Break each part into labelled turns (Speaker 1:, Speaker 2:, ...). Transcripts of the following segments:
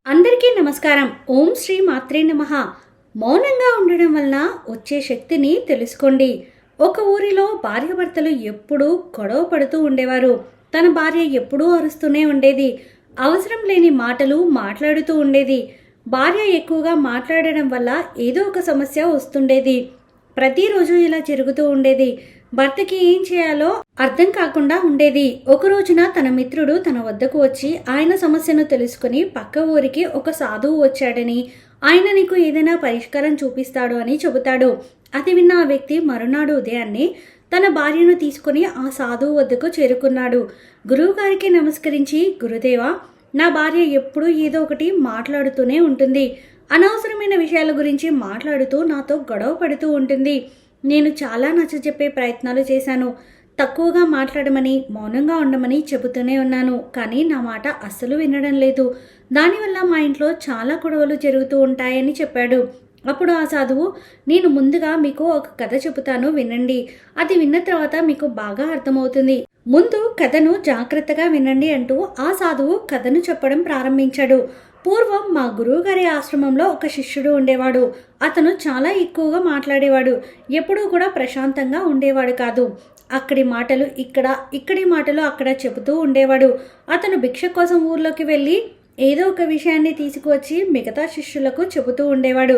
Speaker 1: అందరికీ నమస్కారం. ఓం శ్రీ మాత్రే నమః. మౌనంగా ఉండడం వల్ల వచ్చే శక్తిని తెలుసుకోండి. ఒక ఊరిలో భార్యాభర్తలు ఎప్పుడూ గొడవ పడుతూ ఉండేవారు. తన భార్య ఎప్పుడూ అరుస్తూనే ఉండేది. అవసరం లేని మాటలు మాట్లాడుతూ ఉండేది. భార్య ఎక్కువగా మాట్లాడడం వల్ల ఏదో ఒక సమస్య వస్తుండేది. ప్రతిరోజు ఇలా జరుగుతూ ఉండేది. భర్తకి ఏం చేయాలో అర్థం కాకుండా ఉండేది. ఒక రోజున తన మిత్రుడు తన వద్దకు వచ్చి ఆయన సమస్యను తెలుసుకుని పక్క ఊరికి ఒక సాధువు వచ్చాడని, ఆయన నీకు ఏదైనా పరిష్కారం చూపిస్తాడు అని చెబుతాడు. అది విన్న ఆ వ్యక్తి మరునాడు ఉదయాన్నే తన భార్యను తీసుకుని ఆ సాధువు వద్దకు చేరుకున్నాడు. గురువుగారికి నమస్కరించి, గురుదేవా, నా భార్య ఎప్పుడూ ఏదో ఒకటి మాట్లాడుతూనే ఉంటుంది. అనవసరమైన విషయాల గురించి మాట్లాడుతూ నాతో గొడవ పడుతూ ఉంటుంది. నేను చాలా నచ్చజెప్పే ప్రయత్నాలు చేశాను. తక్కువగా మాట్లాడమని, మౌనంగా ఉండమని చెబుతూనే ఉన్నాను. కానీ నా మాట అస్సలు వినడం లేదు. దానివల్ల మా ఇంట్లో చాలా గొడవలు జరుగుతూ ఉంటాయని చెప్పాడు. అప్పుడు ఆ సాధువు, నేను ముందుగా మీకు ఒక కథ చెబుతాను, వినండి. అది విన్న తర్వాత మీకు బాగా అర్థమవుతుంది. ముందు కథను జాగ్రత్తగా వినండి అంటూ ఆ సాధువు కథను చెప్పడం ప్రారంభించాడు. పూర్వం మా గురువుగారి ఆశ్రమంలో ఒక శిష్యుడు ఉండేవాడు. అతను చాలా ఎక్కువగా మాట్లాడేవాడు. ఎప్పుడూ కూడా ప్రశాంతంగా ఉండేవాడు కాదు. అక్కడి మాటలు ఇక్కడ, ఇక్కడి మాటలు అక్కడ చెబుతూ ఉండేవాడు. అతను భిక్ష కోసం ఊర్లోకి వెళ్ళి ఏదో ఒక విషయాన్ని తీసుకువచ్చి మిగతా శిష్యులకు చెబుతూ ఉండేవాడు.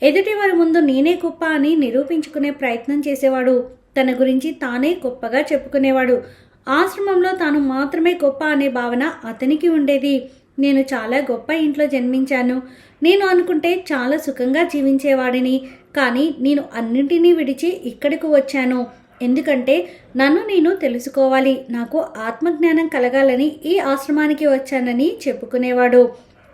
Speaker 1: ఎదుటి వారి ముందు నేనే గొప్ప అని నిరూపించుకునే ప్రయత్నం చేసేవాడు. తన గురించి తానే గొప్పగా చెప్పుకునేవాడు. ఆశ్రమంలో తాను మాత్రమే గొప్ప అనే భావన అతనికి ఉండేది. నేను చాలా గొప్ప ఇంట్లో జన్మించాను. నేను అనుకుంటే చాలా సుఖంగా జీవించేవాడిని. కానీ నేను అన్నింటినీ విడిచి ఇక్కడికి వచ్చాను. ఎందుకంటే నన్ను నేను తెలుసుకోవాలి, నాకు ఆత్మజ్ఞానం కలగాలని ఈ ఆశ్రమానికి వచ్చానని చెప్పుకునేవాడు.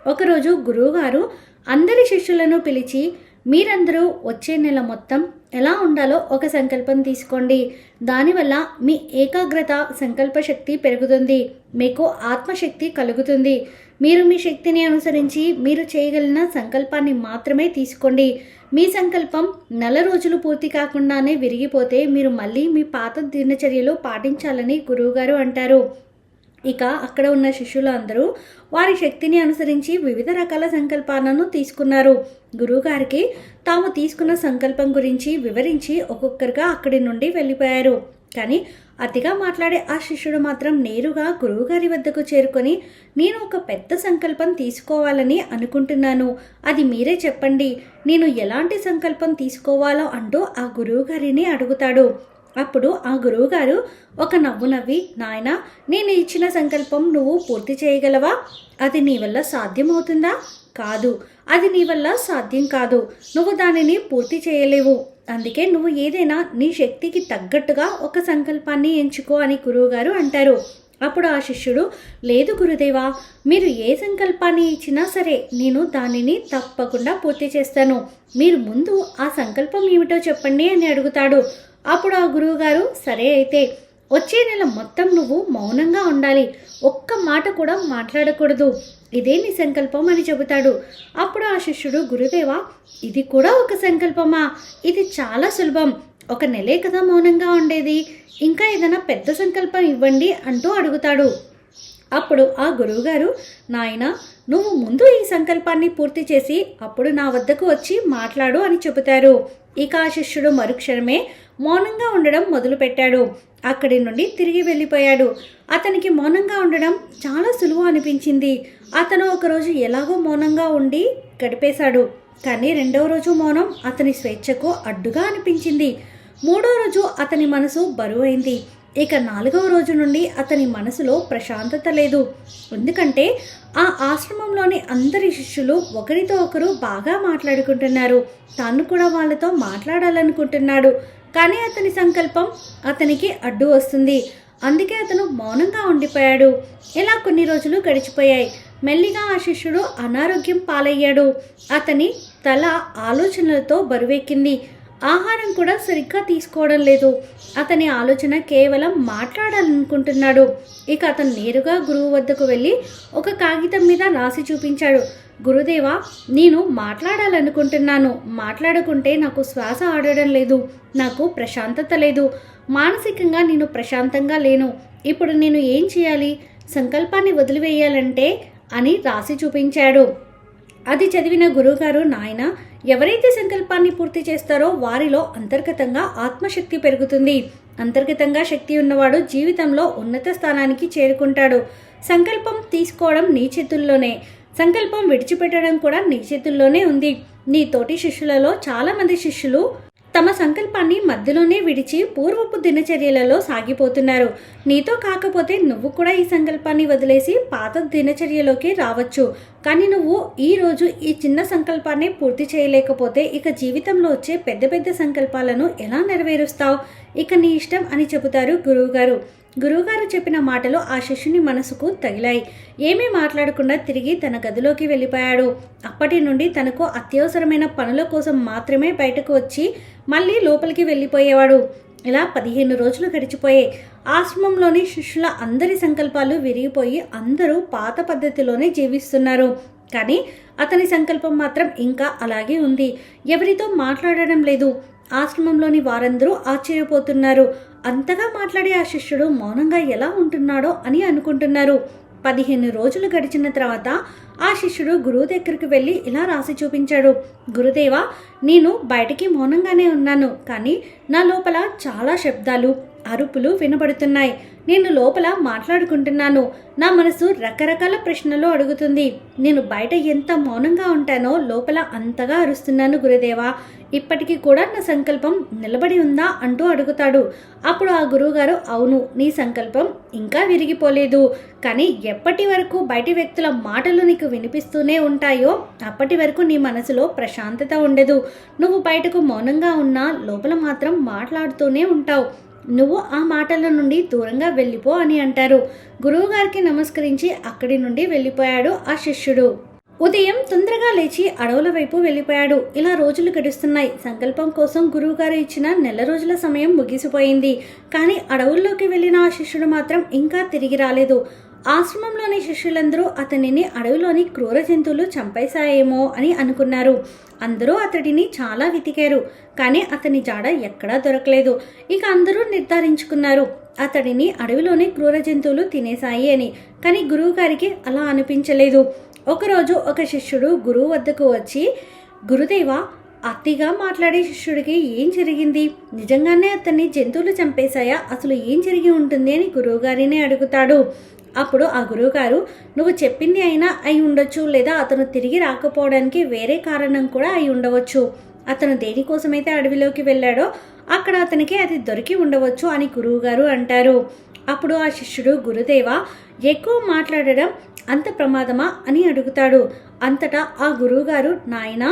Speaker 1: ఒకరోజు గురువుగారు అందరి శిష్యులను పిలిచి, మీరందరూ వచ్చే నెల మొత్తం ఎలా ఉండాలో ఒక సంకల్పం తీసుకోండి. దానివల్ల మీ ఏకాగ్రత, సంకల్ప శక్తి పెరుగుతుంది. మీకు ఆత్మశక్తి కలుగుతుంది. మీరు మీ శక్తిని అనుసరించి మీరు చేయగలిగిన సంకల్పాన్ని మాత్రమే తీసుకోండి. మీ సంకల్పం నెల రోజులు పూర్తి కాకుండానే విరిగిపోతే మీరు మళ్ళీ మీ పాత దినచర్యలు పాటించాలని గురువుగారు అంటారు. ఇక అక్కడ ఉన్న శిష్యులు అందరూ వారి శక్తిని అనుసరించి వివిధ రకాల సంకల్పాలను తీసుకున్నారు. గురువుగారికి తాము తీసుకున్న సంకల్పం గురించి వివరించి ఒక్కొక్కరుగా అక్కడి నుండి వెళ్ళిపోయారు. కానీ అతిగా మాట్లాడే ఆ శిష్యుడు మాత్రం నేరుగా గురువుగారి వద్దకు చేరుకొని, నేను ఒక పెద్ద సంకల్పం తీసుకోవాలని అనుకుంటున్నాను, అది మీరే చెప్పండి, నేను ఎలాంటి సంకల్పం తీసుకోవాలో అంటూ ఆ గురువుగారిని అడుగుతాడు. అప్పుడు ఆ గురువుగారు ఒక నవ్వు నవ్వి, నాయనా, నేను ఇచ్చిన సంకల్పం నువ్వు పూర్తి చేయగలవా? అది నీ వల్ల సాధ్యమవుతుందా? కాదు, అది నీ వల్ల సాధ్యం కాదు. నువ్వు దానిని పూర్తి చేయలేవు. అందుకే నువ్వు ఏదైనా నీ శక్తికి తగ్గట్టుగా ఒక సంకల్పాన్ని ఎంచుకో అని గురువుగారు అంటారు. అప్పుడు ఆ శిష్యుడు, లేదు గురుదేవా, మీరు ఏ సంకల్పాన్ని ఇచ్చినా సరే నేను దానిని తప్పకుండా పూర్తి చేస్తాను. మీరు ముందు ఆ సంకల్పం ఏమిటో చెప్పండి అని అడుగుతాడు. అప్పుడు ఆ గురువుగారు, సరే అయితే వచ్చే నెల మొత్తం నువ్వు మౌనంగా ఉండాలి, ఒక్క మాట కూడా మాట్లాడకూడదు, ఇదే నీ సంకల్పం అని చెబుతాడు. అప్పుడు ఆ శిష్యుడు, గురుదేవా, ఇది కూడా ఒక సంకల్పమా? ఇది చాలా సులభం, ఒక నెలే కదా మౌనంగా ఉండేది, ఇంకా ఏదైనా పెద్ద సంకల్పం ఇవ్వండి అంటూ అడుగుతాడు. అప్పుడు ఆ గురువుగారు, నాయనా, నువ్వు ముందు ఈ సంకల్పాన్ని పూర్తి చేసి అప్పుడు నా వద్దకు వచ్చి మాట్లాడు అని చెబుతారు. ఇక ఆ శిష్యుడు మరుక్షణమే మౌనంగా ఉండడం మొదలుపెట్టాడు. అక్కడి నుండి తిరిగి వెళ్ళిపోయాడు. అతనికి మౌనంగా ఉండడం చాలా సులువు అనిపించింది. అతను ఒకరోజు ఎలాగో మౌనంగా ఉండి గడిపేశాడు. కానీ రెండవ రోజు మౌనం అతని స్వేచ్ఛకు అడ్డుగా అనిపించింది. మూడో రోజు అతని మనసు బరువైంది. ఇక 4వ రోజు నుండి అతని మనసులో ప్రశాంతత లేదు. ఎందుకంటే ఆ ఆశ్రమంలోని అందరి శిష్యులు ఒకరితో ఒకరు బాగా మాట్లాడుకుంటున్నారు. తాను కూడా వాళ్ళతో మాట్లాడాలనుకుంటున్నాడు. కానీ అతని సంకల్పం అతనికి అడ్డు వస్తుంది. అందుకే అతను మౌనంగా ఉండిపోయాడు. ఇలా కొన్ని రోజులు గడిచిపోయాయి. మెల్లిగా ఆ శిష్యుడు అనారోగ్యం పాలయ్యాడు. అతని తల ఆలోచనలతో బరువెక్కింది. ఆహారం కూడా సరిగ్గా తీసుకోవడం లేదు. అతని ఆలోచన కేవలం మాట్లాడాలనుకుంటున్నాడు. ఇక అతను నేరుగా గురువు వద్దకు వెళ్ళి ఒక కాగితం మీద రాసి చూపించాడు. గురుదేవా, నేను మాట్లాడాలనుకుంటున్నాను, మాట్లాడుకుంటే నాకు శ్వాస ఆడడం లేదు, నాకు ప్రశాంతత లేదు, మానసికంగా నేను ప్రశాంతంగా లేను. ఇప్పుడు నేను ఏం చేయాలి? సంకల్పాన్ని వదిలివేయాలంటే అని రాసి చూపించాడు. అది చదివిన గురువుగారు, నాయన, ఎవరైతే సంకల్పాన్ని పూర్తి చేస్తారో వారిలో అంతర్గతంగా ఆత్మశక్తి పెరుగుతుంది. అంతర్గతంగా శక్తి ఉన్నవాడు జీవితంలో ఉన్నత స్థానానికి చేరుకుంటాడు. సంకల్పం తీసుకోవడం నీ చేతుల్లోనే, సంకల్పం విడిచిపెట్టడం కూడా నీ చేతుల్లోనే ఉంది. నీ తోటి శిష్యులలో చాలామంది శిష్యులు తమ సంకల్పాన్ని మధ్యలోనే విడిచి పూర్వపు దినచర్యలలో సాగిపోతున్నారు. నీతో కాకపోతే నువ్వు కూడా ఈ సంకల్పాన్ని వదిలేసి పాత దినచర్యలోకి రావచ్చు. కానీ నువ్వు ఈరోజు ఈ చిన్న సంకల్పాన్ని పూర్తి చేయలేకపోతే ఇక జీవితంలో వచ్చే పెద్ద పెద్ద సంకల్పాలను ఎలా నెరవేరుస్తావు? ఇక నీ ఇష్టం అని చెబుతారు గురువుగారు. గురువుగారు చెప్పిన మాటలు ఆ శిష్యుని మనసుకు తగిలాయి. ఏమీ మాట్లాడకుండా తిరిగి తన గదిలోకి వెళ్ళిపోయాడు. అప్పటి నుండి తనకు అత్యవసరమైన పనుల కోసం మాత్రమే బయటకు వచ్చి మళ్ళీ లోపలికి వెళ్ళిపోయేవాడు. ఇలా 15 రోజులు గడిచిపోయాయి. ఆశ్రమంలోని శిష్యుల అందరి సంకల్పాలు విరిగిపోయి అందరూ పాత పద్ధతిలోనే జీవిస్తున్నారు. కానీ అతని సంకల్పం మాత్రం ఇంకా అలాగే ఉంది. ఎవరితో మాట్లాడడం లేదు. ఆశ్రమంలోని వారందరూ ఆశ్చర్యపోతున్నారు. అంతగా మాట్లాడే ఆ శిష్యుడు మౌనంగా ఎలా ఉంటున్నాడో అని అనుకుంటున్నారు. 15 రోజులు గడిచిన తర్వాత ఆ శిష్యుడు గురువు దగ్గరికి వెళ్ళి ఇలా రాసి చూపించాడు. గురుదేవా, నేను బయటికి మౌనంగానే ఉన్నాను, కానీ నా లోపల చాలా శబ్దాలు, అరుపులు వినబడుతున్నాయి. నేను లోపల మాట్లాడుకుంటున్నాను. నా మనసు రకరకాల ప్రశ్నలు అడుగుతుంది. నేను బయట ఎంత మౌనంగా ఉంటానో లోపల అంతగా అరుస్తున్నాను గురుదేవా. ఇప్పటికీ కూడా నా సంకల్పం నిలబడి ఉందా అంటూ అడుగుతాడు. అప్పుడు ఆ గురువుగారు, అవును, నీ సంకల్పం ఇంకా విరిగిపోలేదు. కానీ ఎప్పటి వరకు బయటి వ్యక్తుల మాటలు నీకు వినిపిస్తూనే ఉంటాయో అప్పటి వరకు నీ మనసులో ప్రశాంతత ఉండదు. నువ్వు బయటకు మౌనంగా ఉన్నా లోపల మాత్రం మాట్లాడుతూనే ఉంటావు. నువ్వు ఆ మాటల నుండి దూరంగా వెళ్ళిపో అని అంటారు. గురువుగారికి నమస్కరించి అక్కడి నుండి వెళ్ళిపోయాడు ఆ శిష్యుడు. ఉదయం తొందరగా లేచి అడవుల వైపు వెళ్ళిపోయాడు. ఇలా రోజులు గడుస్తున్నాయి. సంకల్పం కోసం గురువుగారు ఇచ్చిన నెల రోజుల సమయం ముగిసిపోయింది. కానీ అడవుల్లోకి వెళ్ళిన ఆ శిష్యుడు మాత్రం ఇంకా తిరిగి రాలేదు. ఆశ్రమంలోని శిష్యులందరూ అతనిని అడవిలోని క్రూర జంతువులు చంపేశాయేమో అని అనుకున్నారు. అందరూ అతడిని చాలా వెతికారు, కానీ అతని జాడ ఎక్కడా దొరకలేదు. ఇక అందరూ నిర్ధారించుకున్నారు అతడిని అడవిలోని క్రూర జంతువులు తినేశాయి అని. కానీ గురువు గారికి అలా అనిపించలేదు. ఒకరోజు ఒక శిష్యుడు గురువు వద్దకు వచ్చి, గురుదేవా, అతిగా మాట్లాడే శిష్యుడికి ఏం జరిగింది? నిజంగానే అతన్ని జంతువులు చంపేశాయా? అసలు ఏం జరిగి ఉంటుంది అని గురువుగారిని అడుగుతాడు. అప్పుడు ఆ గురువుగారు, నువ్వు చెప్పింది అయినా అయి ఉండొచ్చు, లేదా అతను తిరిగి రాకపోవడానికి వేరే కారణం కూడా అయి ఉండవచ్చు. అతను దేనికోసమైతే అడవిలోకి వెళ్ళాడో అక్కడ అతనికి అది దొరికి ఉండవచ్చు అని గురువుగారు అంటారు. అప్పుడు ఆ శిష్యుడు, గురుదేవా, ఎక్కువ మాట్లాడడం అంత ప్రమాదమా అని అడుగుతాడు. అంతటా ఆ గురువుగారు, నాయనా,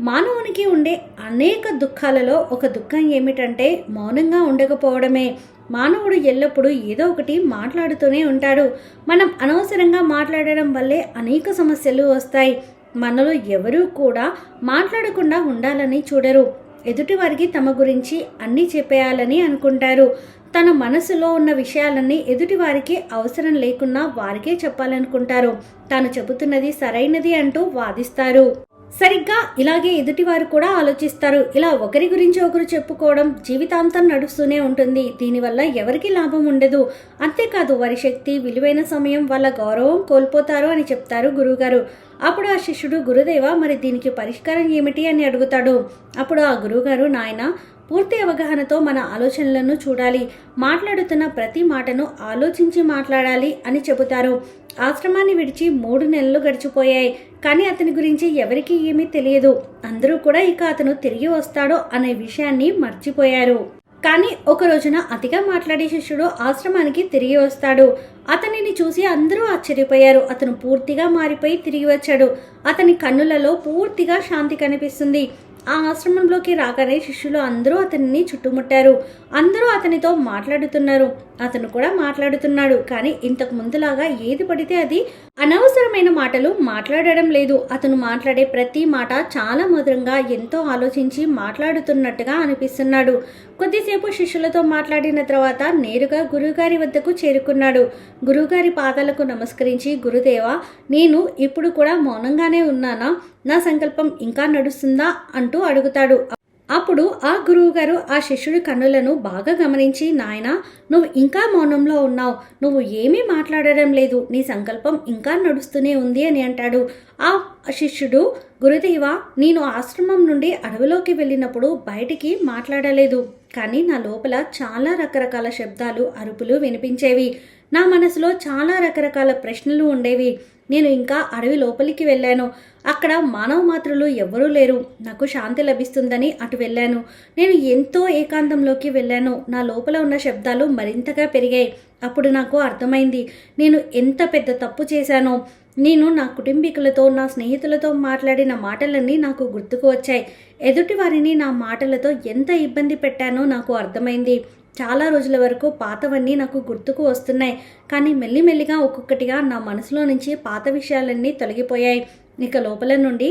Speaker 1: మానవునికి ఉండే అనేక దుఃఖాలలో ఒక దుఃఖం ఏమిటంటే మౌనంగా ఉండకపోవడమే. మానవుడు ఎల్లప్పుడూ ఏదో ఒకటి మాట్లాడుతూనే ఉంటాడు. మనం అనవసరంగా మాట్లాడడం వల్లే అనేక సమస్యలు వస్తాయి. మనలో ఎవరూ కూడా మాట్లాడకుండా ఉండాలని చూడరు. ఎదుటివారికి తమ గురించి అన్నీ చెప్పేయాలని అనుకుంటారు. తన మనసులో ఉన్న విషయాలన్నీ ఎదుటివారికి అవసరం లేకున్నా వారికే చెప్పాలనుకుంటారు. తాను చెబుతున్నది సరైనది అంటూ వాదిస్తారు. సరిగ్గా ఇలాగే ఎదుటివారు కూడా ఆలోచిస్తారు. ఇలా ఒకరి గురించి ఒకరు చెప్పుకోవడం జీవితాంతం నడుస్తూనే ఉంటుంది. దీనివల్ల ఎవరికి లాభం ఉండదు. అంతేకాదు, వారి శక్తి, విలువైన సమయం, వాళ్ళ గౌరవం కోల్పోతారు అని చెప్తారు గురువుగారు. అప్పుడు ఆ శిష్యుడు, గురుదేవా, మరి దీనికి పరిష్కారం ఏమిటి అని అడుగుతాడు. అప్పుడు ఆ గురువుగారు, నాయన, పూర్తి అవగాహనతో మన ఆలోచనలను చూడాలి. మాట్లాడుతున్న ప్రతి మాటను ఆలోచించి మాట్లాడాలి అని చెబుతారు. ఆశ్రమాన్ని విడిచి 3 నెలలు గడిచిపోయాయి. కానీ అతని గురించి ఎవరికీ ఏమీ తెలియదు. అందరూ కూడా ఇక అతను తిరిగి వస్తాడో అనే విషయాన్ని మర్చిపోయారు. కానీ ఒక రోజున అతిగా మాట్లాడే శిష్యుడు ఆశ్రమానికి తిరిగి వస్తాడు. అతనిని చూసి అందరూ ఆశ్చర్యపోయారు. అతను పూర్తిగా మారిపోయి తిరిగి వచ్చాడు. అతని కన్నులలో పూర్తిగా శాంతి కనిపిస్తుంది. ఆ ఆశ్రమంలోకి రాగానే శిష్యులు అందరూ అతనిని చుట్టుముట్టారు. అందరూ అతనితో మాట్లాడుతున్నారు. అతను కూడా మాట్లాడుతున్నాడు. కానీ ఇంతకు ముందులాగా ఏది పడితే అది అనవసరమైన మాటలు మాట్లాడడం లేదు. అతను మాట్లాడే ప్రతి మాట చాలా మధురంగా, ఎంతో ఆలోచించి మాట్లాడుతున్నట్టుగా అనిపిస్తున్నాడు. కొద్దిసేపు శిష్యులతో మాట్లాడిన తర్వాత నేరుగా గురువుగారి వద్దకు చేరుకున్నాడు. గురువుగారి పాదాలకు నమస్కరించి, గురుదేవా, నేను ఇప్పుడు కూడా మౌనంగానే ఉన్నానా? నా సంకల్పం ఇంకా నడుస్తుందా అంటూ అడుగుతాడు. అప్పుడు ఆ గురువుగారు ఆ శిష్యుడి కన్నులను బాగా గమనించి, నాయనా, నువ్వు ఇంకా మౌనంలో ఉన్నావు, నువ్వు ఏమీ మాట్లాడడం లేదు, నీ సంకల్పం ఇంకా నడుస్తూనే ఉంది అని అంటాడు. ఆ శిష్యుడు, గురుదేవా, నేను ఆశ్రమం నుండి అడవిలోకి వెళ్ళినప్పుడు బయటికి మాట్లాడలేదు, కానీ నా లోపల చాలా రకరకాల శబ్దాలు, అరుపులు వినిపించేవి. నా మనసులో చాలా రకరకాల ప్రశ్నలు ఉండేవి. నేను ఇంకా అడవి లోపలికి వెళ్ళాను. అక్కడ మానవ మాత్రులు ఎవ్వరూ లేరు. నాకు శాంతి లభిస్తుందని అటు వెళ్ళాను. నేను ఎంతో ఏకాంతంలోకి వెళ్ళాను. నా లోపల ఉన్న శబ్దాలు మరింతగా పెరిగాయి. అప్పుడు నాకు అర్థమైంది, నేను ఎంత పెద్ద తప్పు చేశానో. నేను నా కుటుంబీకులతో, నా స్నేహితులతో మాట్లాడిన మాటలన్నీ నాకు గుర్తుకు వచ్చాయి. ఎదుటి వారిని నా మాటలతో ఎంత ఇబ్బంది పెట్టానో నాకు అర్థమైంది. చాలా రోజుల వరకు పాతవన్నీ నాకు గుర్తుకు వస్తున్నాయి, కానీ మెల్లిమెల్లిగా ఒక్కొక్కటిగా నా మనసులో నుంచి పాత విషయాలన్నీ తొలగిపోయాయి. ఇక లోపల నుండి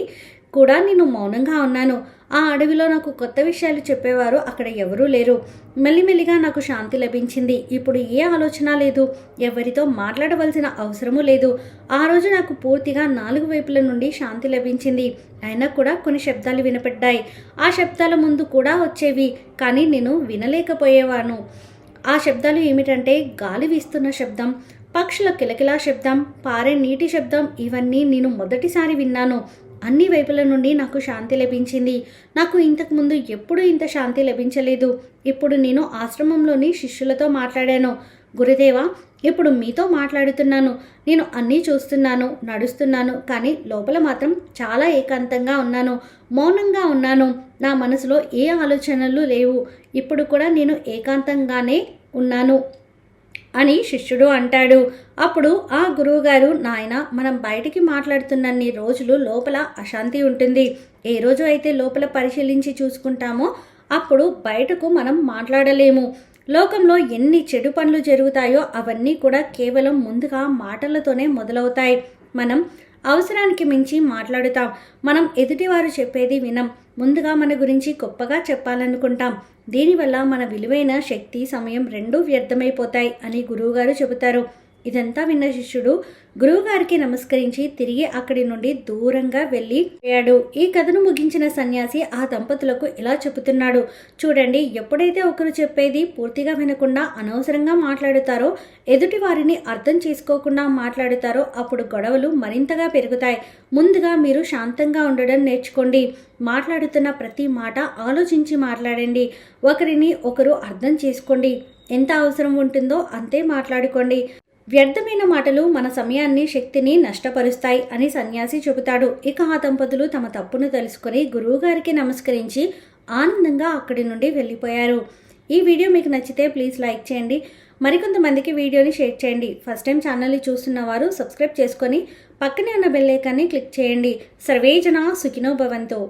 Speaker 1: కూడా నేను మౌనంగా ఉన్నాను. ఆ అడవిలో నాకు కొత్త విషయాలు చెప్పేవారు అక్కడ ఎవరూ లేరు. మెల్లిమెల్లిగా నాకు శాంతి లభించింది. ఇప్పుడు ఏ ఆలోచన లేదు, ఎవరితో మాట్లాడవలసిన అవసరమూ లేదు. ఆ రోజు నాకు పూర్తిగా 4 వైపుల నుండి శాంతి లభించింది. అయినా కూడా కొన్ని శబ్దాలు వినపడ్డాయి. ఆ శబ్దాల ముందు కూడా వచ్చేవి, కానీ నేను వినలేకపోయేవాను. ఆ శబ్దాలు ఏమిటంటే, గాలి వీస్తున్న శబ్దం, పక్షుల కిలకిలా శబ్దం, పారే నీటి శబ్దం. ఇవన్నీ నేను మొదటిసారి విన్నాను. అన్ని వైపుల నుండి నాకు శాంతి లభించింది. నాకు ఇంతకుముందు ఎప్పుడూ ఇంత శాంతి లభించలేదు. ఇప్పుడు నేను ఆశ్రమంలోని శిష్యులతో మాట్లాడాను. గురుదేవా, ఇప్పుడు మీతో మాట్లాడుతున్నాను. నేను అన్నీ చూస్తున్నాను, నడుస్తున్నాను, కానీ లోపల మాత్రం చాలా ఏకాంతంగా ఉన్నాను, మౌనంగా ఉన్నాను. నా మనసులో ఏ ఆలోచనలు లేవు. ఇప్పుడు కూడా నేను ఏకాంతంగానే ఉన్నాను అని శిష్యుడు అంటాడు. అప్పుడు ఆ గురువుగారు, నాయన, మనం బయటికి మాట్లాడుతున్నన్ని రోజులు లోపల అశాంతి ఉంటుంది. ఏ రోజు అయితే లోపల పరిశీలించి చూసుకుంటామో అప్పుడు బయటకు మనం మాట్లాడలేము. లోకంలో ఎన్ని చెడు పనులు జరుగుతాయో అవన్నీ కూడా కేవలం ముందుగా మాటలతోనే మొదలవుతాయి. మనం అవసరానికి మించి మాట్లాడుతాం. మనం ఎదుటివారు చెప్పేది వినం. ముందుగా మన గురించి గొప్పగా చెప్పాలనుకుంటాం. దీనివల్ల మన విలువైన శక్తి, సమయం రెండూ వ్యర్థమైపోతాయి అని గురువుగారు చెబుతారు. ఇదంతా విన్న శిష్యుడు గురువుగారికి నమస్కరించి తిరిగి అక్కడి నుండి దూరంగా వెళ్ళిపోయాడు. ఈ కథను ముగించిన సన్యాసి ఆ దంపతులకు ఇలా చెబుతున్నాడు, చూడండి, ఎప్పుడైతే ఒకరు చెప్పేది పూర్తిగా వినకుండా అనవసరంగా మాట్లాడుతారో, ఎదుటి వారిని అర్థం చేసుకోకుండా మాట్లాడుతారో, అప్పుడు గొడవలు మరింతగా పెరుగుతాయి. ముందుగా మీరు శాంతంగా ఉండడం నేర్చుకోండి. మాట్లాడుతున్న ప్రతి మాట ఆలోచించి మాట్లాడండి. ఒకరిని ఒకరు అర్థం చేసుకోండి. ఎంత అవసరం ఉంటుందో అంతే మాట్లాడుకోండి. వ్యర్థమైన మాటలు మన సమయాన్ని, శక్తిని నష్టపరుస్తాయి అని సన్యాసి చెబుతాడు. ఇక ఆ దంపతులు తమ తప్పును తెలుసుకొని గురువుగారికి నమస్కరించి ఆనందంగా అక్కడి నుండి వెళ్ళిపోయారు. ఈ వీడియో మీకు నచ్చితే ప్లీజ్ లైక్ చేయండి. మరికొంతమందికి వీడియోని షేర్ చేయండి. ఫస్ట్ టైం ఛానల్ని చూస్తున్న వారు సబ్స్క్రైబ్ చేసుకొని పక్కనే ఉన్న బెల్ ఐకాన్ని క్లిక్ చేయండి. సర్వేజన సుఖినో భవంతు.